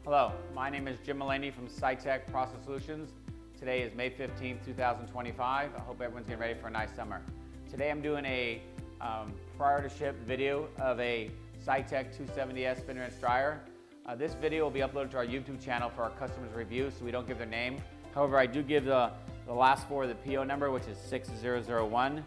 Hello, my name is Jim Mullany from Sitek Process Solutions. Today is May 15th, 2025. I hope everyone's getting ready for a nice summer. Today I'm doing a prior to ship video of a Sitek 270S spinner and dryer. This video will be uploaded to our YouTube channel for our customers' review, so we don't give their name. However, I do give the last four of the PO number, which is 6001.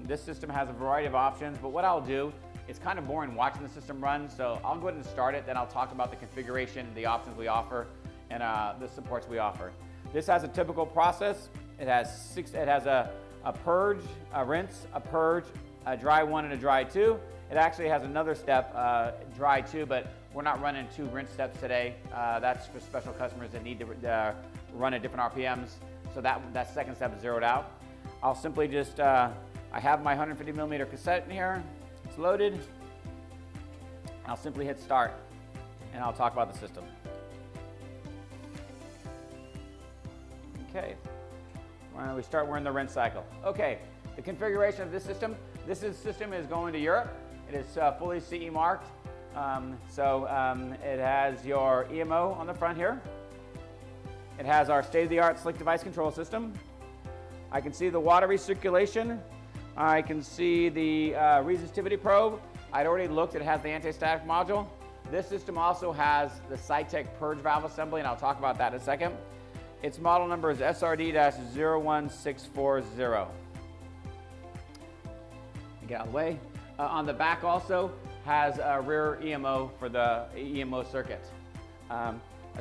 This system has a variety of options, but what I'll do, it's kind of boring watching the system run, so I'll go ahead and start it, then I'll talk about the configuration, the options we offer, and the supports we offer. This has a typical process. It has a purge, a rinse, a purge, a dry 1 and a dry 2. It actually has another step, dry 2, but we're not running 2 rinse steps today. That's for special customers that need to run at different RPMs, so that second step is zeroed out. I'll simply just, I have my 150 millimeter cassette in here. It's loaded. I'll simply hit start and I'll talk about the system. Okay, we start, we're in the rinse cycle. Okay, the configuration of this system. This system is going to Europe. It is fully CE marked. It has your EMO on the front here. It has our state-of-the-art slick device control system. I can see the water recirculation. I can see the resistivity probe. I'd already looked, it has the anti-static module. This system also has the Sitek purge valve assembly, and I'll talk about that in a second. Its model number is SRD-01640. Get out of the way. On the back also has a rear EMO for the EMO circuit.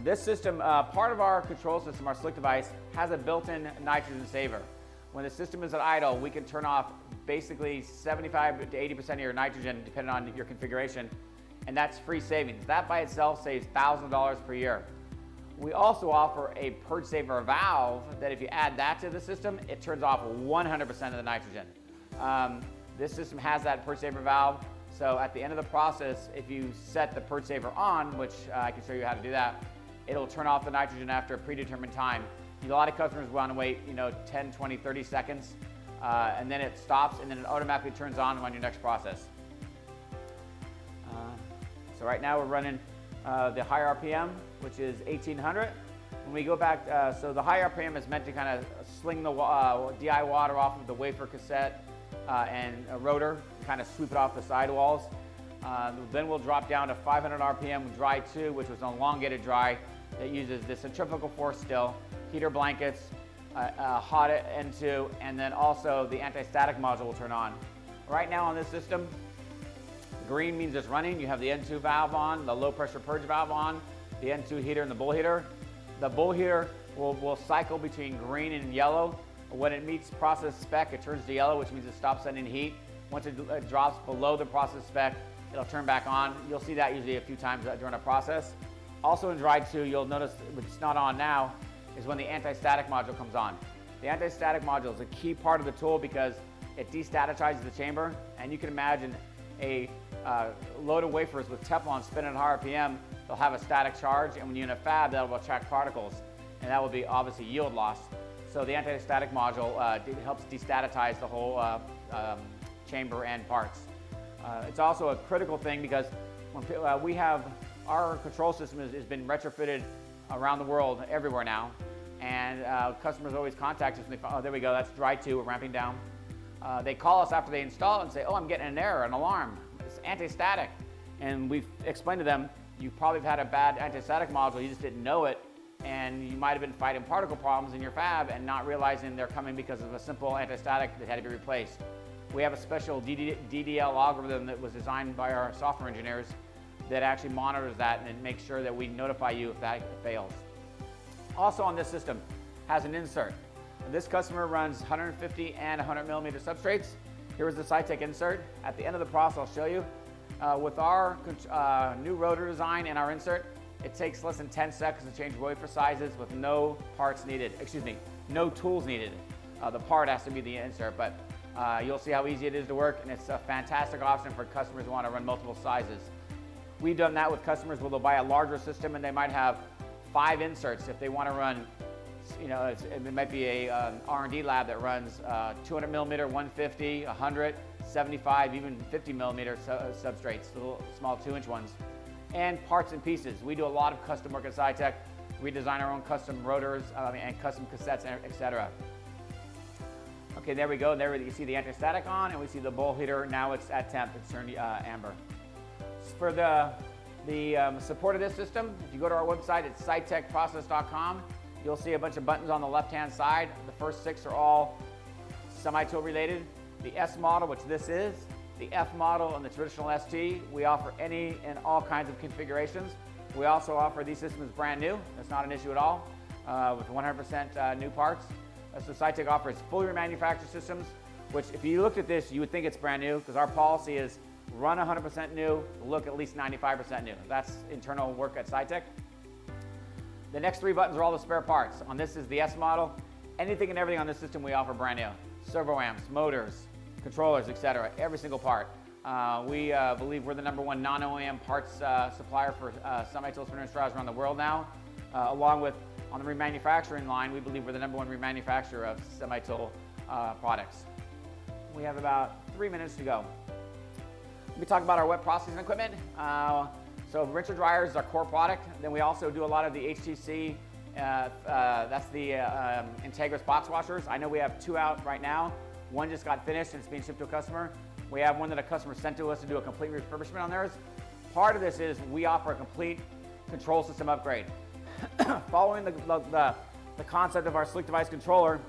This system, part of our control system, our slick device, has a built-in nitrogen saver. When the system is at idle, we can turn off basically 75 to 80% of your nitrogen, depending on your configuration, and that's free savings. That by itself saves $1,000 per year. We also offer a purge saver valve that if you add that to the system, it turns off 100% of the nitrogen. This system has that purge saver valve, so at the end of the process, if you set the purge saver on, which I can show you how to do that, it'll turn off the nitrogen after a predetermined time. A lot of customers want to wait, 10, 20, 30 seconds, and then it stops, and then it automatically turns on your next process. So right now we're running the high RPM, which is 1800. When we go back, so the high RPM is meant to kind of sling the DI water off of the wafer cassette and a rotor, kind of sweep it off the sidewalls. Then we'll drop down to 500 RPM with dry 2, which was an elongated dry that uses the centrifugal force still, heater blankets, hot N2, and then also the anti-static module will turn on. Right now on this system, green means it's running. You have the N2 valve on, the low pressure purge valve on, the N2 heater and the bull heater. The bull heater will cycle between green and yellow. When it meets process spec, it turns to yellow, which means it stops sending heat. Once it drops below the process spec, it'll turn back on. You'll see that usually a few times during a process. Also in dry 2, you'll notice it's not on now, is when the anti-static module comes on. The anti-static module is a key part of the tool because it destaticises the chamber, and you can imagine a load of wafers with Teflon spinning at high RPM, they'll have a static charge, and when you're in a fab, that will attract particles, and that will be obviously yield loss. So the anti-static module helps destaticize the whole chamber and parts. It's also a critical thing because when we have our control system has been retrofitted around the world, everywhere now, and customers always contact us and they find, oh, there we go, that's dry 2, we're ramping down. They call us after they install it and say, oh, I'm getting an error, an alarm, it's anti-static. And we've explained to them, you probably have had a bad anti-static module, you just didn't know it, and you might have been fighting particle problems in your fab and not realizing they're coming because of a simple anti-static that had to be replaced. We have a special DDL algorithm that was designed by our software engineers that actually monitors that and makes sure that we notify you if that fails. Also on this system has an insert. This customer runs 150 and 100 millimeter substrates. Here's the Sitek insert. At the end of the process, I'll show you. With our new rotor design and our insert, it takes less than 10 seconds to change wafer sizes with no parts needed, no tools needed. The part has to be the insert, but you'll see how easy it is to work, and it's a fantastic option for customers who want to run multiple sizes. We've done that with customers where they'll buy a larger system and they might have 5 inserts if they want to run, it might be a R&D lab that runs 200 millimeter, 150, 100, 75, even 50 millimeter substrates, the little small 2-inch ones. and parts and pieces. We do a lot of custom work at Sitek. We design our own custom rotors and custom cassettes, etc. Okay, there we go. There you see the anti-static on, and we see the bowl heater. Now it's at temp. It's turned amber. For the support of this system, if you go to our website, it's sitekprocess.com. You'll see a bunch of buttons on the left-hand side. The first 6 are all semi-tool related. The S model, which this is, the F model, and the traditional ST, we offer any and all kinds of configurations. We also offer these systems brand new. That's not an issue at all, with 100% new parts. So Sitek offers fully remanufactured systems, which if you looked at this, you would think it's brand new, because our policy is run 100% new, look at least 95% new. That's internal work at Sitek. The next 3 buttons are all the spare parts. On this is the S model. Anything and everything on this system we offer brand new. Servo amps, motors, controllers, etc. Every single part. We believe we're the #1 non-OEM parts supplier for semi-tool spinner straws around the world now. Along with, on the remanufacturing line, we believe we're the #1 remanufacturer of semi-tool products. We have about 3 minutes to go. Let me talk about our wet processing equipment. So rinser dryers is our core product. Then we also do a lot of the HTC, that's the Integris box washers. I know we have 2 out right now. One just got finished and it's being shipped to a customer. We have one that a customer sent to us to do a complete refurbishment on theirs. Part of this is we offer a complete control system upgrade. Following the concept of our Slick Device controller,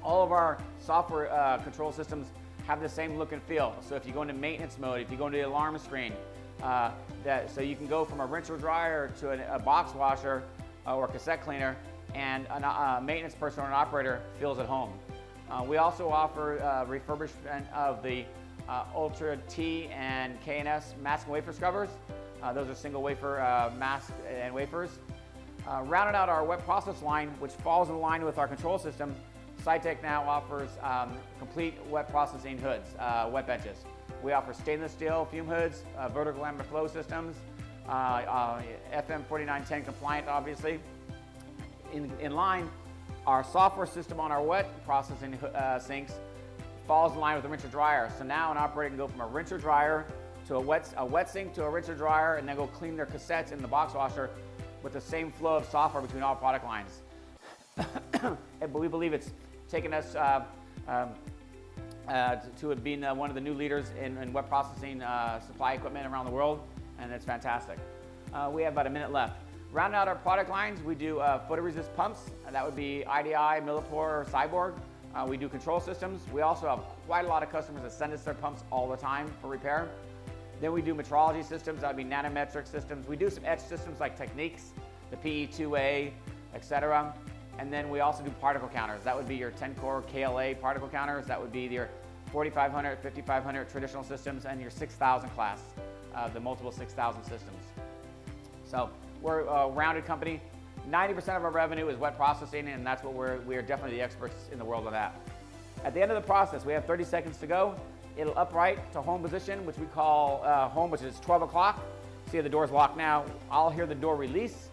all of our software control systems have the same look and feel. So if you go into maintenance mode, if you go into the alarm screen, so you can go from a rinser dryer to a box washer or cassette cleaner, and a maintenance person or an operator feels at home. We also offer refurbishment of the Ultra T and K&S mask and wafer scrubbers. Those are single wafer mask and wafers. Rounding out our wet process line, which falls in line with our control system, Sitek now offers complete wet processing hoods, wet benches. We offer stainless steel fume hoods, vertical laminar flow systems, FM 4910 compliant, obviously. In line, our software system on our wet processing sinks falls in line with the rinser dryer. So now an operator can go from a rinser dryer to a wet sink to a rinser dryer, and then go clean their cassettes in the box washer with the same flow of software between all product lines. But we believe it's taken us to being one of the new leaders in wet processing supply equipment around the world, and it's fantastic. We have about a minute left. Rounding out our product lines, we do photoresist pumps. That would be IDI, Millipore, or Cyborg. We do control systems. We also have quite a lot of customers that send us their pumps all the time for repair. Then we do metrology systems. That would be nanometric systems. We do some etch systems like Techniques, the PE2A, etc. And then we also do particle counters. That would be your 10-core KLA particle counters. That would be your 4500, 5500 traditional systems, and your 6000 class, the multiple 6000 systems. So we're a rounded company. 90% of our revenue is wet processing, and that's what we are definitely the experts in the world of that. At the end of the process, we have 30 seconds to go. It'll upright to home position, which we call home, which is 12 o'clock. See, the door's locked now. I'll hear the door release,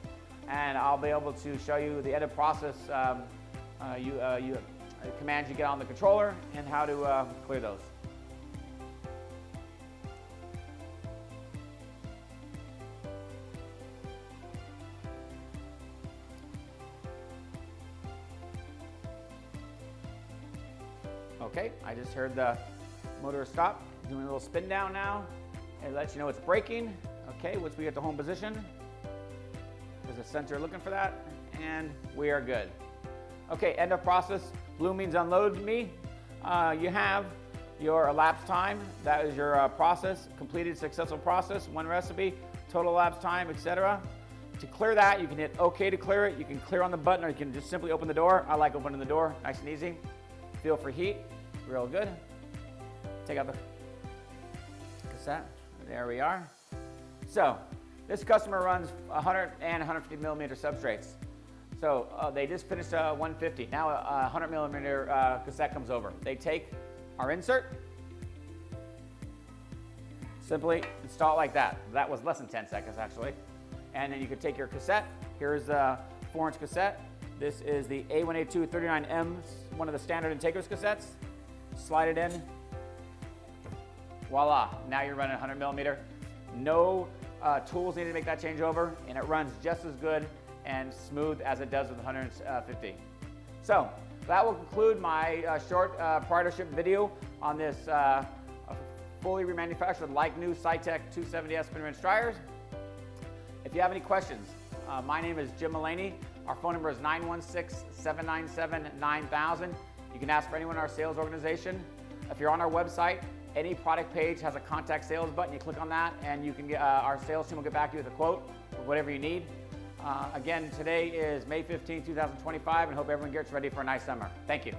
and I'll be able to show you the end of process commands you get on the controller and how to clear those. Okay, I just heard the motor stop, doing a little spin down now. It lets you know it's braking. Okay, once we get to home position, there's a sensor looking for that, and we are good. Okay, end of process. Blue means unload me. You have your elapsed time. That is your process, completed successful process, one recipe, total elapsed time, etc. To clear that, you can hit OK to clear it. You can clear on the button, or you can just simply open the door. I like opening the door, nice and easy. Feel for heat, real good. Take out the cassette. There we are. So this customer runs 100 and 150 millimeter substrates. So they just finished a 150. Now a 100 millimeter cassette comes over. They take our insert, simply install it like that. That was less than 10 seconds actually. And then you could take your cassette. Here's the 4-inch cassette. This is the A1A2 39M, one of the standard Integris cassettes. Slide it in. Voila, now you're running 100 millimeter. No tools needed to make that changeover, and it runs just as good and smooth as it does with 150. So that will conclude my short prior to ship video on this fully remanufactured like new Sitek 270S spin range dryers. If you have any questions, my name is Jim Mullany. Our phone number is 916-797-9000. You can ask for anyone in our sales organization. If you're on our website, any product page has a contact sales button. You click on that and you can get, our sales team will get back to you with a quote for whatever you need. Again, today is May 15, 2025, and hope everyone gets ready for a nice summer. Thank you.